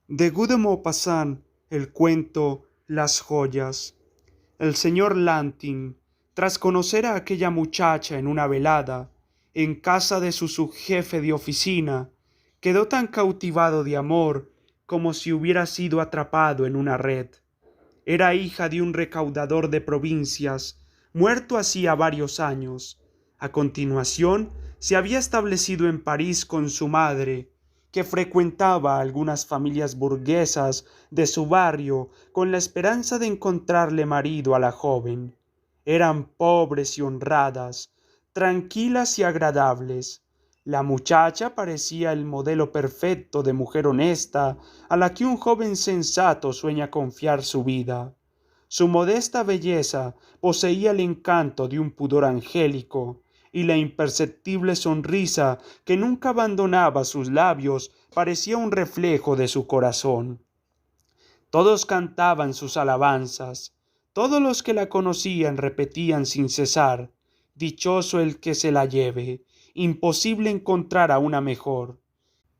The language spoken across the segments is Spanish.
De Guy de Maupassant, el cuento Las joyas. El señor Lantin, tras conocer a aquella muchacha en una velada, en casa de su subjefe de oficina, quedó tan cautivado de amor como si hubiera sido atrapado en una red. Era hija de un recaudador de provincias, muerto hacía varios años. A continuación, se había establecido en París con su madre, que frecuentaba algunas familias burguesas de su barrio con la esperanza de encontrarle marido a la joven. Eran pobres y honradas, tranquilas y agradables. La muchacha parecía el modelo perfecto de mujer honesta a la que un joven sensato sueña confiar su vida. Su modesta belleza poseía el encanto de un pudor angélico, y la imperceptible sonrisa que nunca abandonaba sus labios parecía un reflejo de su corazón. Todos cantaban sus alabanzas, todos los que la conocían repetían sin cesar: dichoso el que se la lleve, imposible encontrar a una mejor.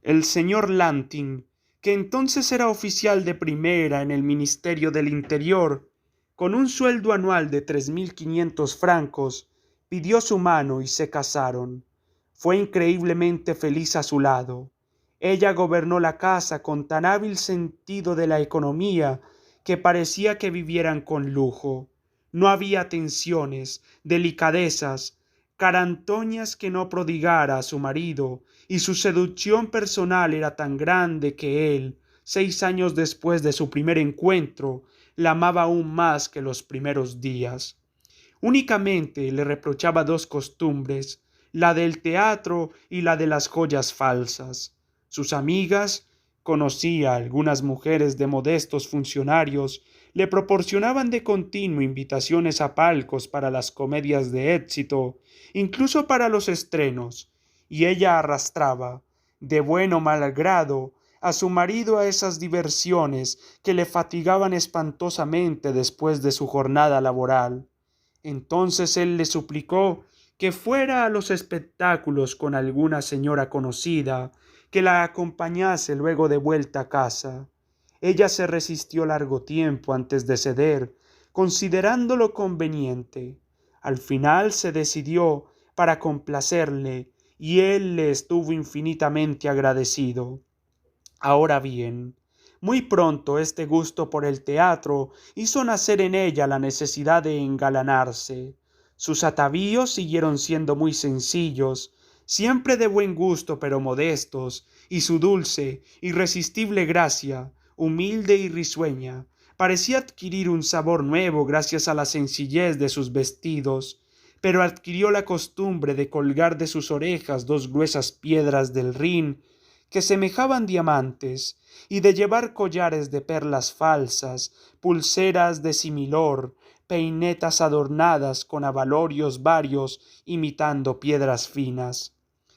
El señor Lantin, que entonces era oficial de primera en el Ministerio del Interior, con un sueldo anual de 3.500 francos, pidió su mano y se casaron. Fue increíblemente feliz a su lado. Ella gobernó la casa con tan hábil sentido de la economía que parecía que vivieran con lujo. No había atenciones, delicadezas, carantoñas que no prodigara a su marido, y su seducción personal era tan grande que él, 6 años después de su primer encuentro, la amaba aún más que los primeros días. Únicamente le reprochaba dos costumbres, la del teatro y la de las joyas falsas. Sus amigas, conocía algunas mujeres de modestos funcionarios, le proporcionaban de continuo invitaciones a palcos para las comedias de éxito, incluso para los estrenos, y ella arrastraba, de buen o mal grado, a su marido a esas diversiones que le fatigaban espantosamente después de su jornada laboral. Entonces él le suplicó que fuera a los espectáculos con alguna señora conocida, que la acompañase luego de vuelta a casa. Ella se resistió largo tiempo antes de ceder, considerándolo conveniente. Al final se decidió para complacerle, y él le estuvo infinitamente agradecido. Ahora bien, muy pronto este gusto por el teatro hizo nacer en ella la necesidad de engalanarse. Sus atavíos siguieron siendo muy sencillos, siempre de buen gusto pero modestos, y su dulce, irresistible gracia, humilde y risueña, parecía adquirir un sabor nuevo gracias a la sencillez de sus vestidos, pero adquirió la costumbre de colgar de sus orejas dos gruesas piedras del Rin que semejaban diamantes, y de llevar collares de perlas falsas, pulseras de similor, peinetas adornadas con abalorios varios imitando piedras finas.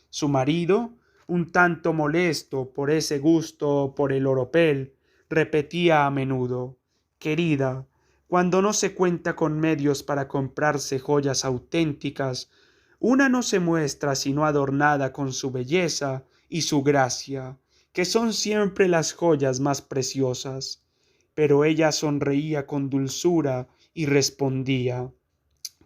Su marido, un tanto molesto por ese gusto por el oropel, repetía a menudo: querida, cuando no se cuenta con medios para comprarse joyas auténticas, una no se muestra sino adornada con su belleza y su gracia, que son siempre las joyas más preciosas. Pero ella sonreía con dulzura y respondía: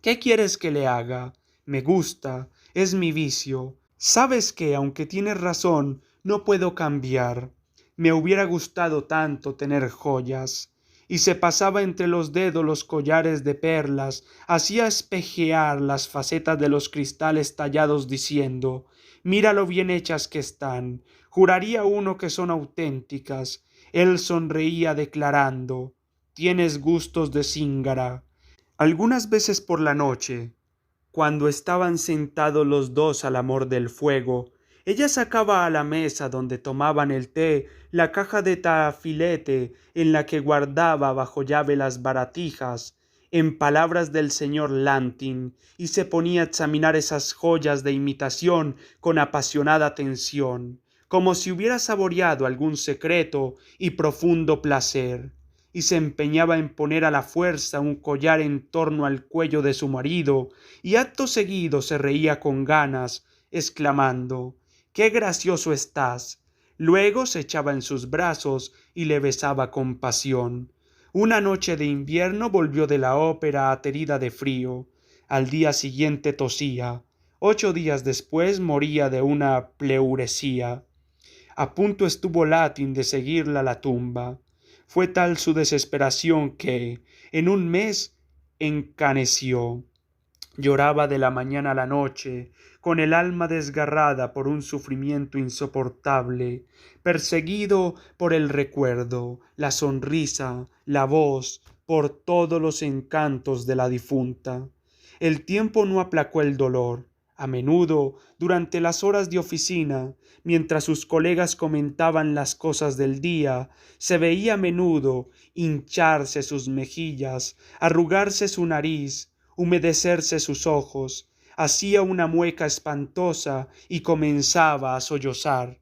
¿qué quieres que le haga? Me gusta, es mi vicio. Sabes que, aunque tienes razón, no puedo cambiar. Me hubiera gustado tanto tener joyas. Y se pasaba entre los dedos los collares de perlas, hacía espejear las facetas de los cristales tallados diciendo: mira lo bien hechas que están, juraría uno que son auténticas. Él sonreía declarando: tienes gustos de zingara. Algunas veces por la noche, cuando estaban sentados los dos al amor del fuego, ella sacaba a la mesa donde tomaban el té la caja de tafilete en la que guardaba bajo llave las baratijas, en palabras del señor Lantin, y se ponía a examinar esas joyas de imitación con apasionada atención, como si hubiera saboreado algún secreto y profundo placer, y se empeñaba en poner a la fuerza un collar en torno al cuello de su marido, y acto seguido se reía con ganas, exclamando: qué gracioso estás. Luego se echaba en sus brazos y le besaba con pasión. Una noche de invierno volvió de la ópera aterida de frío. Al día siguiente tosía. 8 días después moría de una pleuresía. A punto estuvo Latin de seguirla a la tumba. Fue tal su desesperación que, en un mes, encaneció. Lloraba de la mañana a la noche, con el alma desgarrada por un sufrimiento insoportable, perseguido por el recuerdo, la sonrisa, la voz, por todos los encantos de la difunta. El tiempo no aplacó el dolor. A menudo, durante las horas de oficina, mientras sus colegas comentaban las cosas del día, se veía a menudo hincharse sus mejillas, arrugarse su nariz, humedecerse sus ojos, hacía una mueca espantosa y comenzaba a sollozar.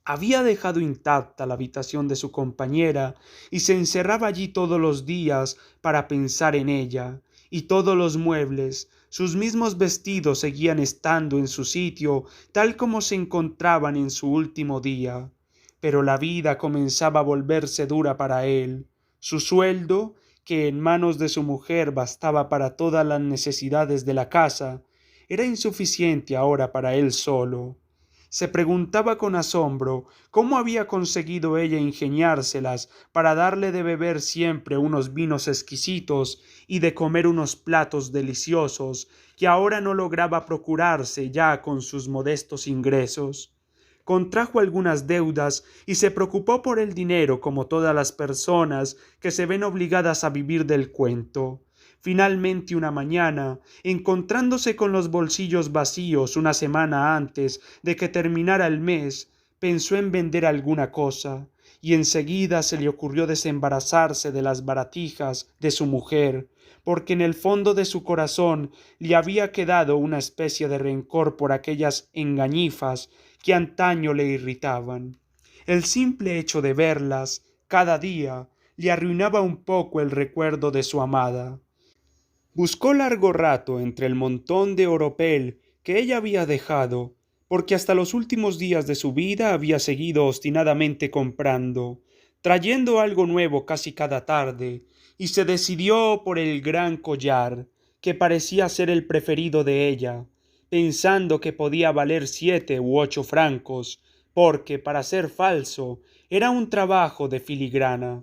Había dejado intacta la habitación de su compañera y se encerraba allí todos los días para pensar en ella, y todos los muebles, sus mismos vestidos seguían estando en su sitio tal como se encontraban en su último día. Pero la vida comenzaba a volverse dura para él. Su sueldo, que en manos de su mujer bastaba para todas las necesidades de la casa, era insuficiente ahora para él solo. Se preguntaba con asombro cómo había conseguido ella ingeniárselas para darle de beber siempre unos vinos exquisitos y de comer unos platos deliciosos que ahora no lograba procurarse ya con sus modestos ingresos. Contrajo algunas deudas y se preocupó por el dinero como todas las personas que se ven obligadas a vivir del cuento. Finalmente una mañana, encontrándose con los bolsillos vacíos una semana antes de que terminara el mes, pensó en vender alguna cosa, y enseguida se le ocurrió desembarazarse de las baratijas de su mujer, porque en el fondo de su corazón le había quedado una especie de rencor por aquellas engañifas que antaño le irritaban. El simple hecho de verlas cada día le arruinaba un poco el recuerdo de su amada. Buscó largo rato entre el montón de oropel que ella había dejado, porque hasta los últimos días de su vida había seguido obstinadamente comprando, trayendo algo nuevo casi cada tarde, y se decidió por el gran collar, que parecía ser el preferido de ella, pensando que podía valer 7 u 8 francos, porque, para ser falso, era un trabajo de filigrana.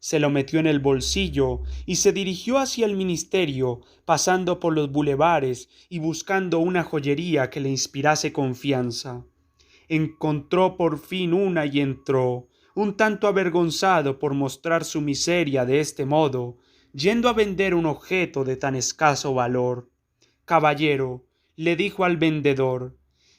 Se lo metió en el bolsillo y se dirigió hacia el ministerio, pasando por los bulevares y buscando una joyería que le inspirase confianza. Encontró por fin una y entró, un tanto avergonzado por mostrar su miseria de este modo, yendo a vender un objeto de tan escaso valor. Caballero, le dijo al vendedor,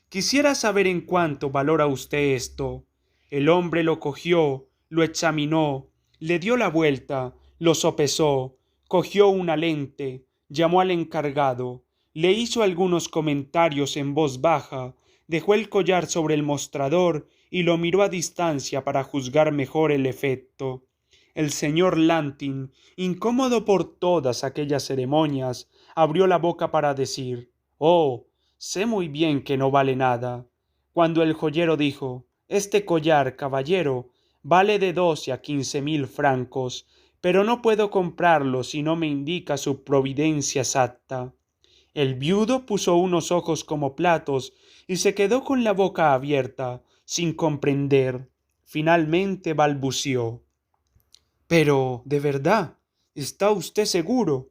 quisiera saber en cuánto valora usted esto. El hombre lo cogió, lo examinó, le dio la vuelta, lo sopesó, cogió una lente, llamó al encargado, le hizo algunos comentarios en voz baja, dejó el collar sobre el mostrador y lo miró a distancia para juzgar mejor el efecto. El señor Lantin, incómodo por todas aquellas ceremonias, abrió la boca para decir: «Oh, sé muy bien que no vale nada», cuando el joyero dijo: «Este collar, caballero, vale de 12 a 15 mil francos, pero no puedo comprarlo si no me indica su providencia exacta». El viudo puso unos ojos como platos y se quedó con la boca abierta, sin comprender. Finalmente balbució: «Pero, de verdad, ¿está usted seguro?».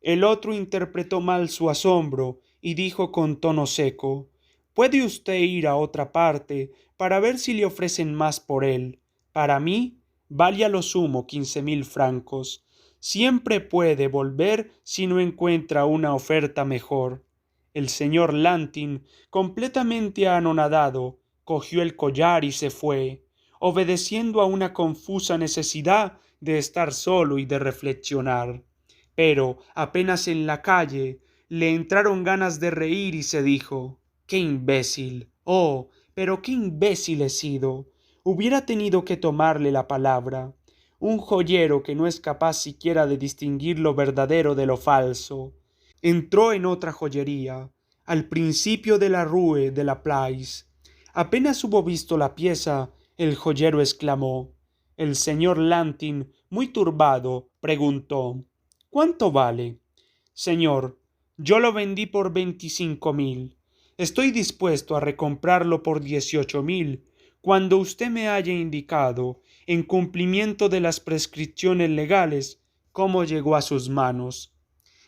El otro interpretó mal su asombro y dijo con tono seco: «Puede usted ir a otra parte para ver si le ofrecen más por él. Para mí vale a lo sumo 15 mil francos. Siempre puede volver si no encuentra una oferta mejor». El señor Lantin, completamente anonadado, cogió el collar y se fue, obedeciendo a una confusa necesidad de estar solo y de reflexionar. Pero apenas en la calle le entraron ganas de reír y se dijo: «¡Qué imbécil! ¡Oh, pero qué imbécil he sido! Hubiera tenido que tomarle la palabra. Un joyero que no es capaz siquiera de distinguir lo verdadero de lo falso». Entró en otra joyería, al principio de la Rue de la Place. Apenas hubo visto la pieza, el joyero exclamó. El señor Lantin, muy turbado, preguntó: ¿Cuánto vale? Señor, yo lo vendí por 25.000. Estoy dispuesto a recomprarlo por 18.000, cuando usted me haya indicado, en cumplimiento de las prescripciones legales, cómo llegó a sus manos.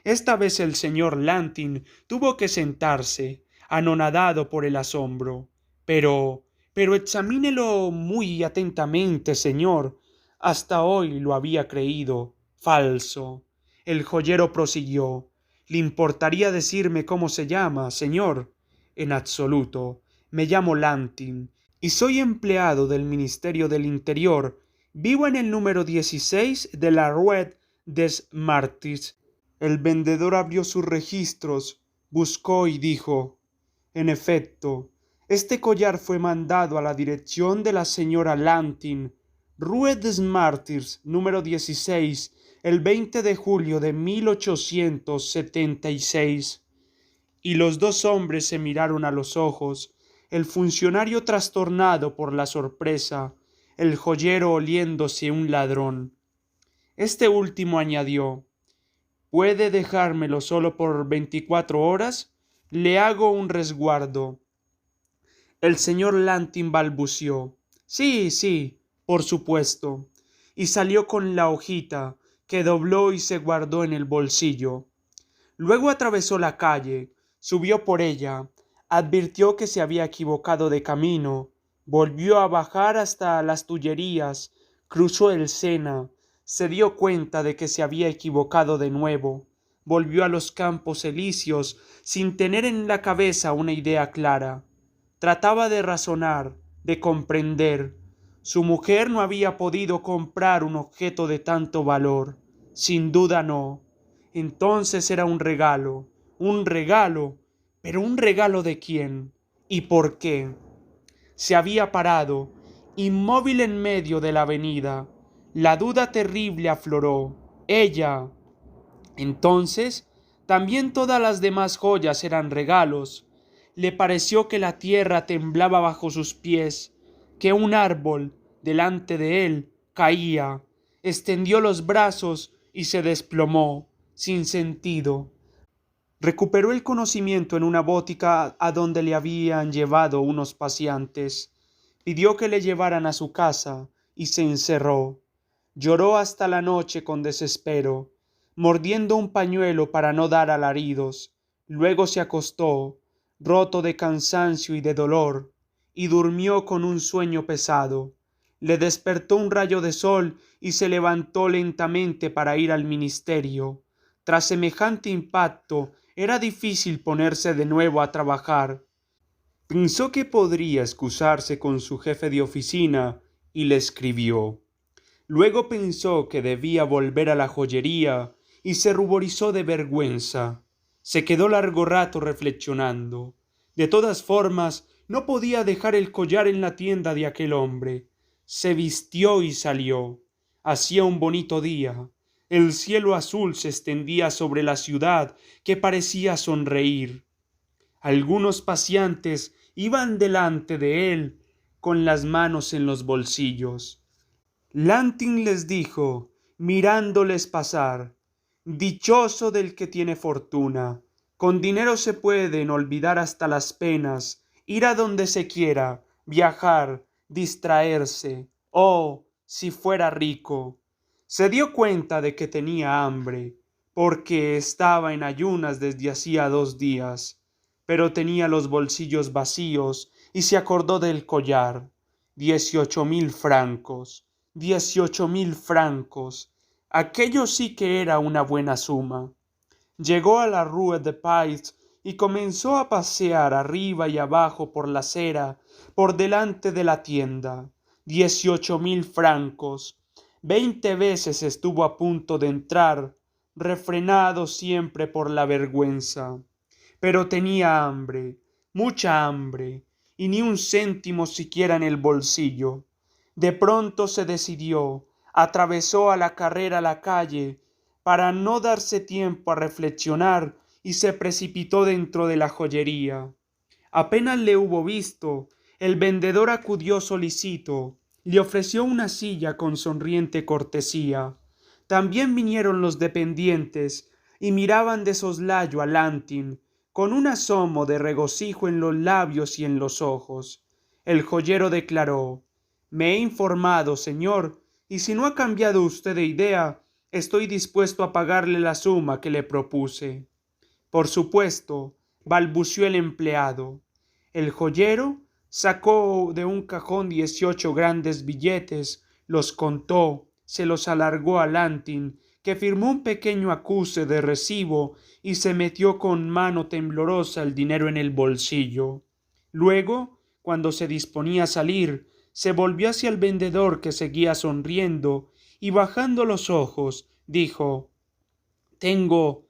Esta vez el señor Lantin tuvo que sentarse, anonadado por el asombro. Pero examínelo muy atentamente, señor. Hasta hoy lo había creído falso. El joyero prosiguió: ¿Le importaría decirme cómo se llama, señor? En absoluto. Me llamo Lantin y soy empleado del Ministerio del Interior. Vivo en el número 16 de la Rue des Martyrs. El vendedor abrió sus registros, buscó y dijo: En efecto, este collar fue mandado a la dirección de la señora Lantin, Rue des Martyrs, número 16, el 20 de julio de 1876. Y los dos hombres se miraron a los ojos, el funcionario trastornado por la sorpresa, el joyero oliéndose un ladrón. Este último añadió: ¿Puede dejármelo solo por 24 horas? Le hago un resguardo. El señor Lantin balbució: Sí, sí, por supuesto. Y salió con la hojita, que dobló y se guardó en el bolsillo. Luego atravesó la calle, subió por ella, advirtió que se había equivocado de camino, volvió a bajar hasta las Tullerías, cruzó el Sena, se dio cuenta de que se había equivocado de nuevo, volvió a los Campos Elíseos sin tener en la cabeza una idea clara. Trataba de razonar, de comprender. Su mujer no había podido comprar un objeto de tanto valor. Sin duda no. Entonces era un regalo, pero ¿un regalo de quién? ¿Y por qué? Se había parado, inmóvil en medio de la avenida. La duda terrible afloró. Ella. Entonces, también todas las demás joyas eran regalos. Le pareció que la tierra temblaba bajo sus pies, que un árbol, delante de él, caía, extendió los brazos y se desplomó, sin sentido. Recuperó el conocimiento en una botica a donde le habían llevado unos paseantes. Pidió que le llevaran a su casa y se encerró. Lloró hasta la noche con desespero, mordiendo un pañuelo para no dar alaridos. Luego se acostó, roto de cansancio y de dolor, y durmió con un sueño pesado. Le despertó un rayo de sol y se levantó lentamente para ir al ministerio. Tras semejante impacto, era difícil ponerse de nuevo a trabajar. Pensó que podría excusarse con su jefe de oficina y le escribió. Luego pensó que debía volver a la joyería y se ruborizó de vergüenza. Se quedó largo rato reflexionando. De todas formas, no podía dejar el collar en la tienda de aquel hombre. Se vistió y salió. Hacía un bonito día. El cielo azul se extendía sobre la ciudad, que parecía sonreír. Algunos paseantes iban delante de él con las manos en los bolsillos. Lantin les dijo, mirándoles pasar: Dichoso del que tiene fortuna. Con dinero se pueden olvidar hasta las penas, ir a donde se quiera, viajar, distraerse. Oh, si fuera rico. Se dio cuenta de que tenía hambre, porque estaba en ayunas desde hacía 2 días, pero tenía los bolsillos vacíos y se acordó del collar. 18.000 francos. 18.000 francos. Aquello sí que era una buena suma. Llegó a la Rue de Pais y comenzó a pasear arriba y abajo por la acera, por delante de la tienda. 18.000 francos. 20 veces estuvo a punto de entrar, refrenado siempre por la vergüenza. Pero tenía hambre, mucha hambre, y ni un céntimo siquiera en el bolsillo. De pronto se decidió, atravesó a la carrera la calle, para no darse tiempo a reflexionar, y se precipitó dentro de la joyería. Apenas le hubo visto, El vendedor acudió solícito, le ofreció una silla con sonriente cortesía. También vinieron los dependientes y miraban de soslayo a Lantin, con un asomo de regocijo en los labios y en los ojos. El joyero declaró: me he informado, señor, y si no ha cambiado usted de idea, estoy dispuesto a pagarle la suma que le propuse. Por supuesto, balbució el empleado. El joyero sacó de un cajón 18 grandes billetes, los contó, se los alargó a Lantin, que firmó un pequeño acuse de recibo y se metió con mano temblorosa el dinero en el bolsillo. Luego, cuando se disponía a salir, se volvió hacia el vendedor, que seguía sonriendo, y bajando los ojos, dijo: Tengo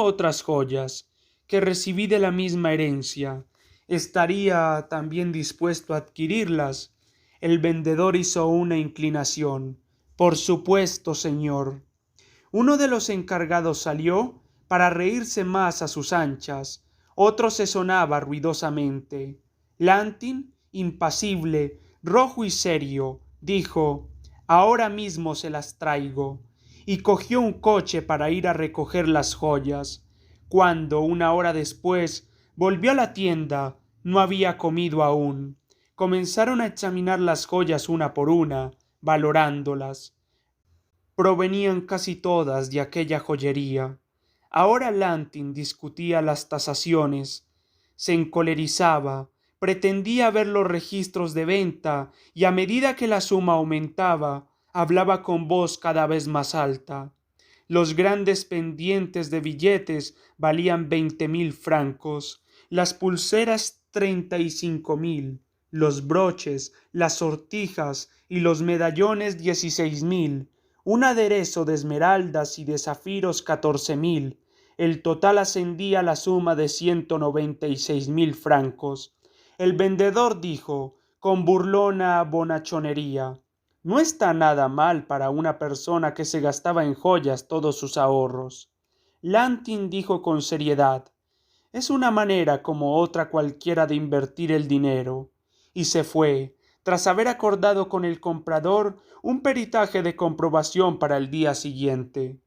otras joyas que recibí de la misma herencia. ¿Estaría también dispuesto a adquirirlas? El vendedor hizo una inclinación. Por supuesto, señor. Uno de los encargados salió para reírse más a sus anchas. Otro se sonaba ruidosamente. Lantin, impasible, rojo y serio, dijo: ahora mismo se las traigo. Y cogió un coche para ir a recoger las joyas. Cuando, una hora después, volvió a la tienda, no había comido aún. Comenzaron a examinar las joyas una por una, valorándolas. Provenían casi todas de aquella joyería. Ahora Lantin discutía las tasaciones, se encolerizaba, pretendía ver los registros de venta y a medida que la suma aumentaba, hablaba con voz cada vez más alta. Los grandes pendientes de billetes valían 20.000 francos, las pulseras 35.000, los broches, las sortijas y los medallones 16.000, un aderezo de esmeraldas y de zafiros 14.000. El total ascendía a la suma de 196.000 francos. El vendedor dijo, con burlona bonachonería: no está nada mal para una persona que se gastaba en joyas todos sus ahorros. Lantin dijo con seriedad: es una manera como otra cualquiera de invertir el dinero. Y se fue, tras haber acordado con el comprador un peritaje de comprobación para el día siguiente.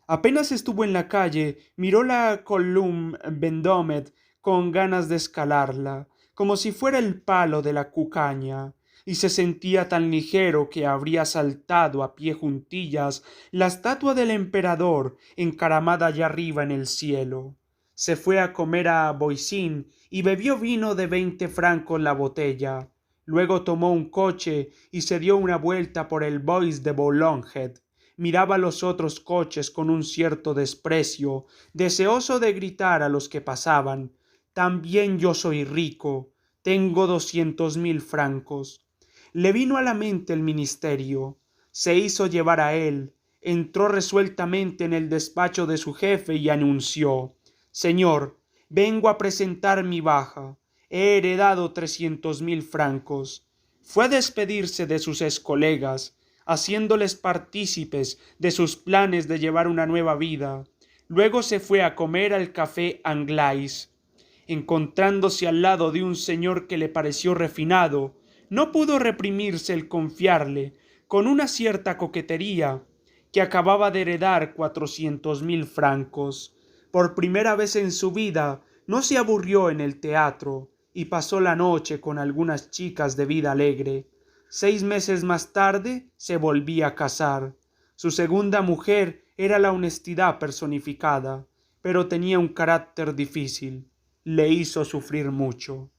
Apenas estuvo en la calle, miró la Columne Vendôme con ganas de escalarla, como si fuera el palo de la cucaña, y se sentía tan ligero que habría saltado a pie juntillas la estatua del emperador encaramada allá arriba en el cielo. Se fue a comer a Boissy y bebió vino de 20 francos la botella. Luego tomó un coche y se dio una vuelta por el Bois de Boulogne. Miraba los otros coches con un cierto desprecio, deseoso de gritar a los que pasaban: también yo soy rico, tengo 200.000 francos. Le vino a la mente el ministerio, se hizo llevar a él, entró resueltamente en el despacho de su jefe y anunció: señor, vengo a presentar mi baja, he heredado 300.000 francos. Fue a despedirse de sus excolegas, haciéndoles partícipes de sus planes de llevar una nueva vida. Luego se fue a comer al café Anglais. Encontrándose al lado de un señor que le pareció refinado, no pudo reprimirse el confiarle, con una cierta coquetería, que acababa de heredar 400.000 francos. Por primera vez en su vida no se aburrió en el teatro y pasó la noche con algunas chicas de vida alegre. 6 meses más tarde se volvía a casar. Su segunda mujer era la honestidad personificada, pero tenía un carácter difícil. Le hizo sufrir mucho.